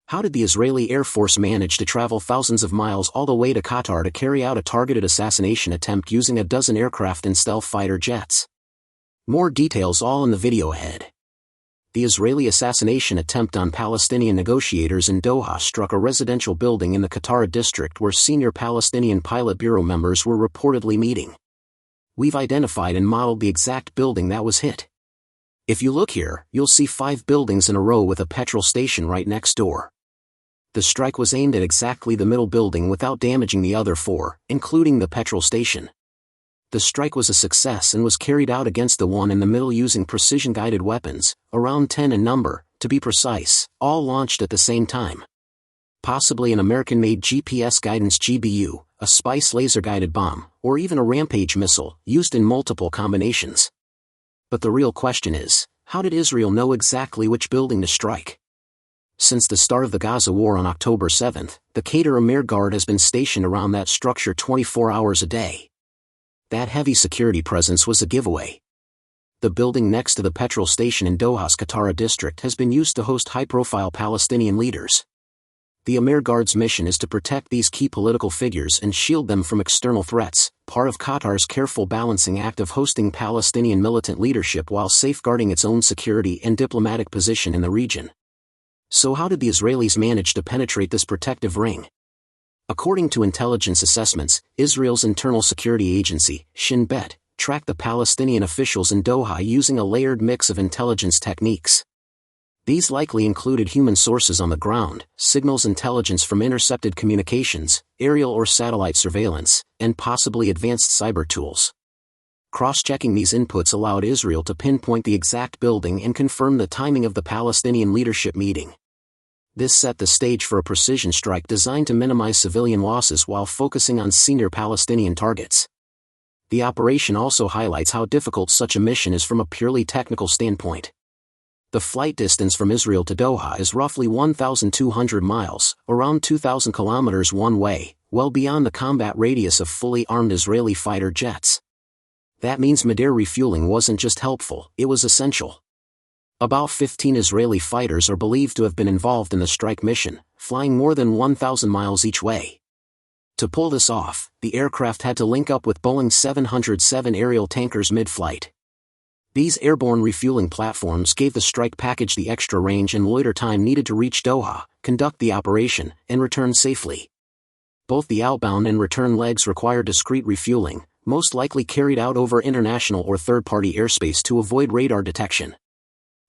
How did the Israeli Air Force manage to travel thousands of miles all the way to Qatar to carry out a targeted assassination attempt using a dozen aircraft and stealth fighter jets? More details all in the video ahead. The Israeli assassination attempt on Palestinian negotiators in Doha struck a residential building in the Qatar district where senior Palestinian Politburo members were reportedly meeting. We've identified and modeled the exact building that was hit. If you look here, you'll see 5 buildings in a row with a petrol station right next door. The strike was aimed at exactly the middle building without damaging the other 4, including the petrol station. The strike was a success and was carried out against the one in the middle using precision-guided weapons, around 10 in number, to be precise, all launched at the same time. Possibly an American-made GPS guidance GBU, a Spice laser-guided bomb, or even a Rampage missile, used in multiple combinations. But the real question is, how did Israel know exactly which building to strike? Since the start of the Gaza war on October 7, the Qatar Emir Guard has been stationed around that structure 24 hours a day. That heavy security presence was a giveaway. The building next to the petrol station in Doha's Qatar district has been used to host high-profile Palestinian leaders. The Emir Guard's mission is to protect these key political figures and shield them from external threats, part of Qatar's careful balancing act of hosting Palestinian militant leadership while safeguarding its own security and diplomatic position in the region. So how did the Israelis manage to penetrate this protective ring? According to intelligence assessments, Israel's internal security agency, Shin Bet, tracked the Palestinian officials in Doha using a layered mix of intelligence techniques. These likely included human sources on the ground, signals intelligence from intercepted communications, aerial or satellite surveillance, and possibly advanced cyber tools. Cross-checking these inputs allowed Israel to pinpoint the exact building and confirm the timing of the Palestinian leadership meeting. This set the stage for a precision strike designed to minimize civilian losses while focusing on senior Palestinian targets. The operation also highlights how difficult such a mission is from a purely technical standpoint. The flight distance from Israel to Doha is roughly 1,200 miles, around 2,000 kilometers one way, well beyond the combat radius of fully armed Israeli fighter jets. That means mid-air refueling wasn't just helpful, it was essential. About 15 Israeli fighters are believed to have been involved in the strike mission, flying more than 1,000 miles each way. To pull this off, the aircraft had to link up with Boeing 707 aerial tankers mid-flight. These airborne refueling platforms gave the strike package the extra range and loiter time needed to reach Doha, conduct the operation, and return safely. Both the outbound and return legs require discrete refueling, most likely carried out over international or third-party airspace to avoid radar detection.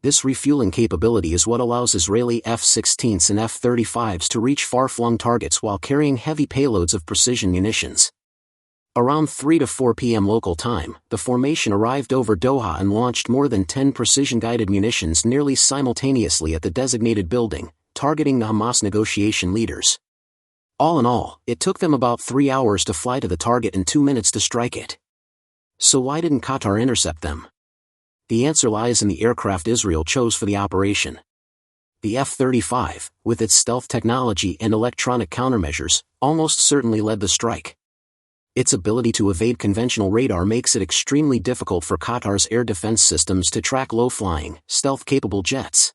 This refueling capability is what allows Israeli F-16s and F-35s to reach far-flung targets while carrying heavy payloads of precision munitions. Around 3 to 4 p.m. local time, the formation arrived over Doha and launched more than 10 precision-guided munitions nearly simultaneously at the designated building, targeting the Hamas negotiation leaders. All in all, it took them about 3 hours to fly to the target and 2 minutes to strike it. So why didn't Qatar intercept them? The answer lies in the aircraft Israel chose for the operation. The F-35, with its stealth technology and electronic countermeasures, almost certainly led the strike. Its ability to evade conventional radar makes it extremely difficult for Qatar's air defense systems to track low-flying, stealth-capable jets.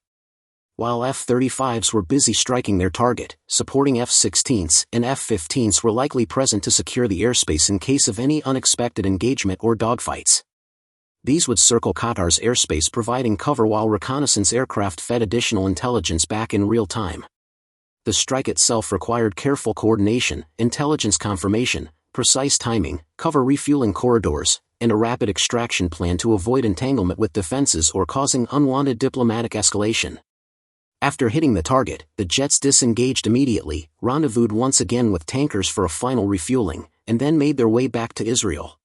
While F-35s were busy striking their target, supporting F-16s and F-15s were likely present to secure the airspace in case of any unexpected engagement or dogfights. These would circle Qatar's airspace providing cover while reconnaissance aircraft fed additional intelligence back in real time. The strike itself required careful coordination, intelligence confirmation, precise timing, cover refueling corridors, and a rapid extraction plan to avoid entanglement with defenses or causing unwanted diplomatic escalation. After hitting the target, the jets disengaged immediately, rendezvoused once again with tankers for a final refueling, and then made their way back to Israel.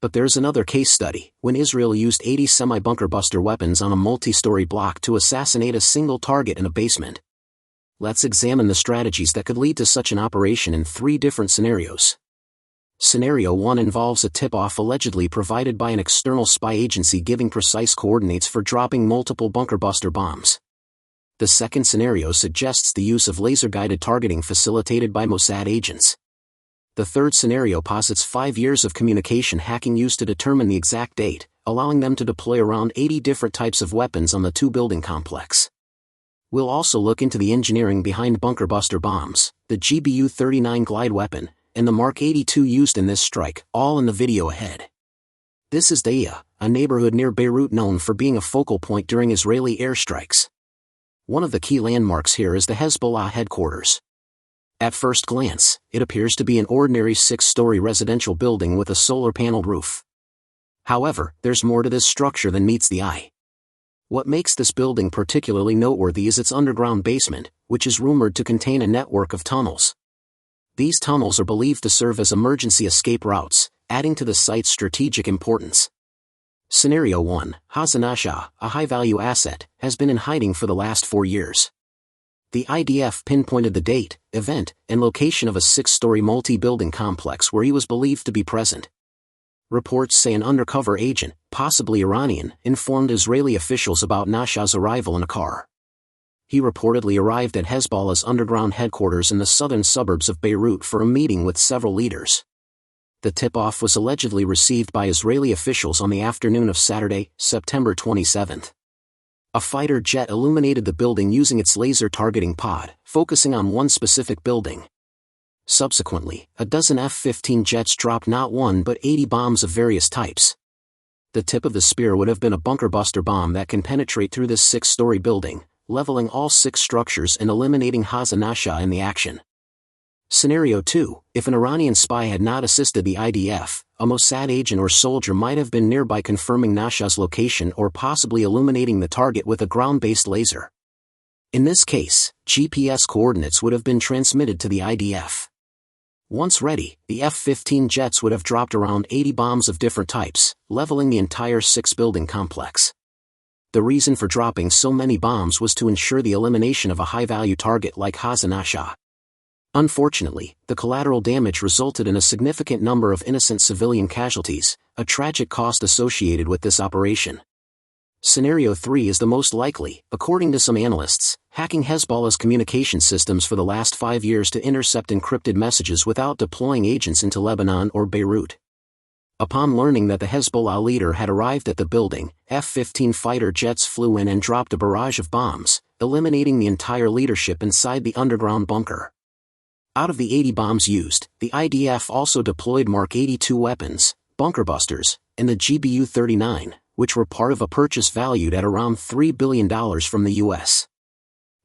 But there's another case study, when Israel used 80 semi-bunker buster weapons on a multi-story block to assassinate a single target in a basement. Let's examine the strategies that could lead to such an operation in 3 different scenarios. Scenario 1 involves a tip-off allegedly provided by an external spy agency giving precise coordinates for dropping multiple bunker buster bombs. The second scenario suggests the use of laser-guided targeting facilitated by Mossad agents. The third scenario posits 5 years of communication hacking used to determine the exact date, allowing them to deploy around 80 different types of weapons on the 2-building complex. We'll also look into the engineering behind bunker buster bombs, the GBU-39 glide weapon, and the Mark 82 used in this strike, all in the video ahead. This is Doha, a neighborhood near Beirut known for being a focal point during Israeli airstrikes. One of the key landmarks here is the Hezbollah headquarters. At first glance, it appears to be an ordinary 6-story residential building with a solar-paneled roof. However, there's more to this structure than meets the eye. What makes this building particularly noteworthy is its underground basement, which is rumored to contain a network of tunnels. These tunnels are believed to serve as emergency escape routes, adding to the site's strategic importance. Scenario 1, Hassan, a high-value asset, has been in hiding for the last 4 years. The IDF pinpointed the date, event, and location of a 6-story multi-building complex where he was believed to be present. Reports say an undercover agent, possibly Iranian, informed Israeli officials about Nash's arrival in a car. He reportedly arrived at Hezbollah's underground headquarters in the southern suburbs of Beirut for a meeting with several leaders. The tip-off was allegedly received by Israeli officials on the afternoon of Saturday, September 27. A fighter jet illuminated the building using its laser targeting pod, focusing on one specific building. Subsequently, a dozen F-15 jets dropped not one but 80 bombs of various types. The tip of the spear would have been a bunker buster bomb that can penetrate through this 6-story building, leveling all 6 structures and eliminating Hassan in the action. Scenario 2, if an Iranian spy had not assisted the IDF, a Mossad agent or soldier might have been nearby confirming Nash's location or possibly illuminating the target with a ground-based laser. In this case, GPS coordinates would have been transmitted to the IDF. Once ready, the F-15 jets would have dropped around 80 bombs of different types, leveling the entire 6-building complex. The reason for dropping so many bombs was to ensure the elimination of a high-value target like Hassan. Unfortunately, the collateral damage resulted in a significant number of innocent civilian casualties, a tragic cost associated with this operation. Scenario 3 is the most likely, according to some analysts, hacking Hezbollah's communication systems for the last 5 years to intercept encrypted messages without deploying agents into Lebanon or Beirut. Upon learning that the Hezbollah leader had arrived at the building, F-15 fighter jets flew in and dropped a barrage of bombs, eliminating the entire leadership inside the underground bunker. Out of the 80 bombs used, the IDF also deployed Mark 82 weapons, bunker busters, and the GBU-39, which were part of a purchase valued at around $3 billion from the U.S.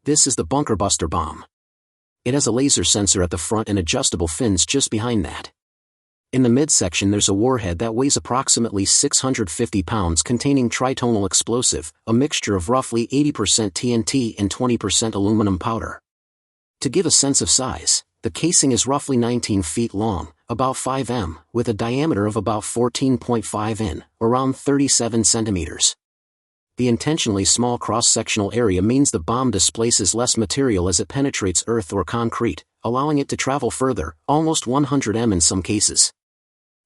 This is the bunker buster bomb. It has a laser sensor at the front and adjustable fins just behind that. In the midsection there's a warhead that weighs approximately 650 pounds containing tritonal explosive, a mixture of roughly 80% TNT and 20% aluminum powder. To give a sense of size, the casing is roughly 19 feet long, about 5 m, with a diameter of about 14.5 in, around 37 centimeters. The intentionally small cross-sectional area means the bomb displaces less material as it penetrates earth or concrete, allowing it to travel further, almost 100 m in some cases.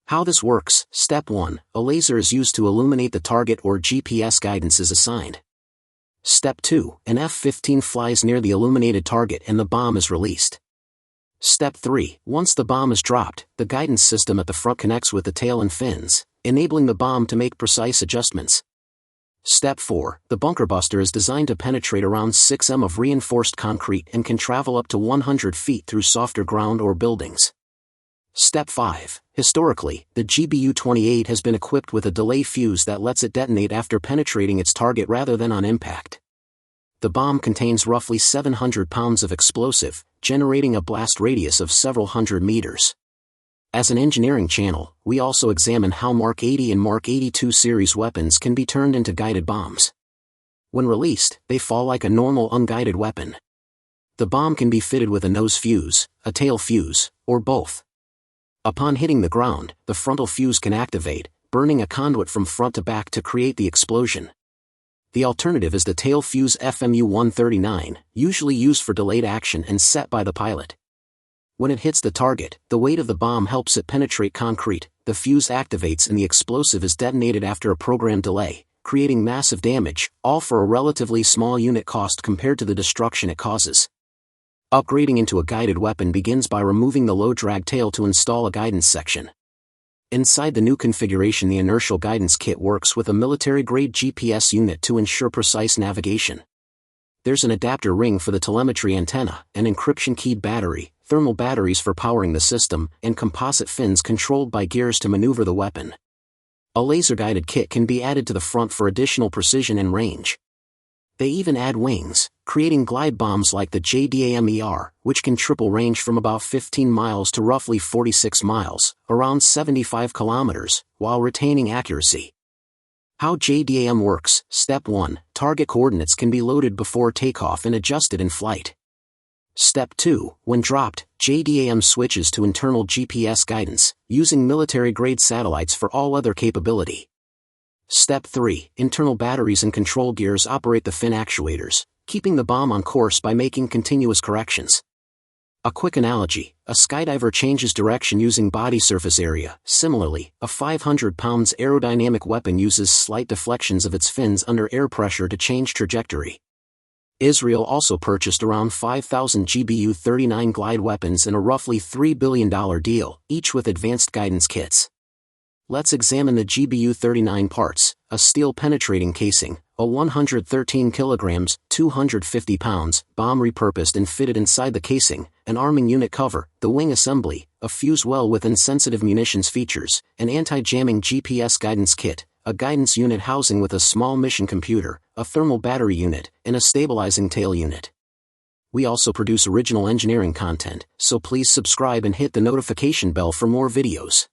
How this works: Step 1, a laser is used to illuminate the target or GPS guidance is assigned. Step 2, an F-15 flies near the illuminated target and the bomb is released. Step 3, once the bomb is dropped, the guidance system at the front connects with the tail and fins, enabling the bomb to make precise adjustments. Step 4, the bunker buster is designed to penetrate around 6 m of reinforced concrete and can travel up to 100 feet through softer ground or buildings. Step 5, historically, the GBU-28 has been equipped with a delay fuse that lets it detonate after penetrating its target rather than on impact. The bomb contains roughly 700 pounds of explosive, generating a blast radius of several hundred meters. As an engineering channel, we also examine how Mark 80 and Mark 82 series weapons can be turned into guided bombs. When released, they fall like a normal unguided weapon. The bomb can be fitted with a nose fuse, a tail fuse, or both. Upon hitting the ground, the frontal fuse can activate, burning a conduit from front to back to create the explosion. The alternative is the tail fuse FMU-139, usually used for delayed action and set by the pilot. When it hits the target, the weight of the bomb helps it penetrate concrete, the fuse activates and the explosive is detonated after a programmed delay, creating massive damage, all for a relatively small unit cost compared to the destruction it causes. Upgrading into a guided weapon begins by removing the low-drag tail to install a guidance section. Inside the new configuration, the inertial guidance kit works with a military-grade GPS unit to ensure precise navigation. There's an adapter ring for the telemetry antenna, an encryption-keyed battery, thermal batteries for powering the system, and composite fins controlled by gears to maneuver the weapon. A laser-guided kit can be added to the front for additional precision and range. They even add wings, creating glide bombs like the JDAM-ER, which can triple range from about 15 miles to roughly 46 miles, around 75 kilometers, while retaining accuracy. How JDAM works: Step 1. Target coordinates can be loaded before takeoff and adjusted in flight. Step 2. When dropped, JDAM switches to internal GPS guidance, using military-grade satellites for all other capability. Step 3. Internal batteries and control gears operate the fin actuators, keeping the bomb on course by making continuous corrections. A quick analogy: a skydiver changes direction using body surface area. Similarly, a 500 pounds aerodynamic weapon uses slight deflections of its fins under air pressure to change trajectory. Israel also purchased around 5,000 GBU-39 glide weapons in a roughly $3 billion deal, each with advanced guidance kits. Let's examine the GBU-39 parts: a steel-penetrating casing, a 113 kilograms, 250 pounds, bomb repurposed and fitted inside the casing, an arming unit cover, the wing assembly, a fuse well with insensitive munitions features, an anti-jamming GPS guidance kit, a guidance unit housing with a small mission computer, a thermal battery unit, and a stabilizing tail unit. We also produce original engineering content, so please subscribe and hit the notification bell for more videos.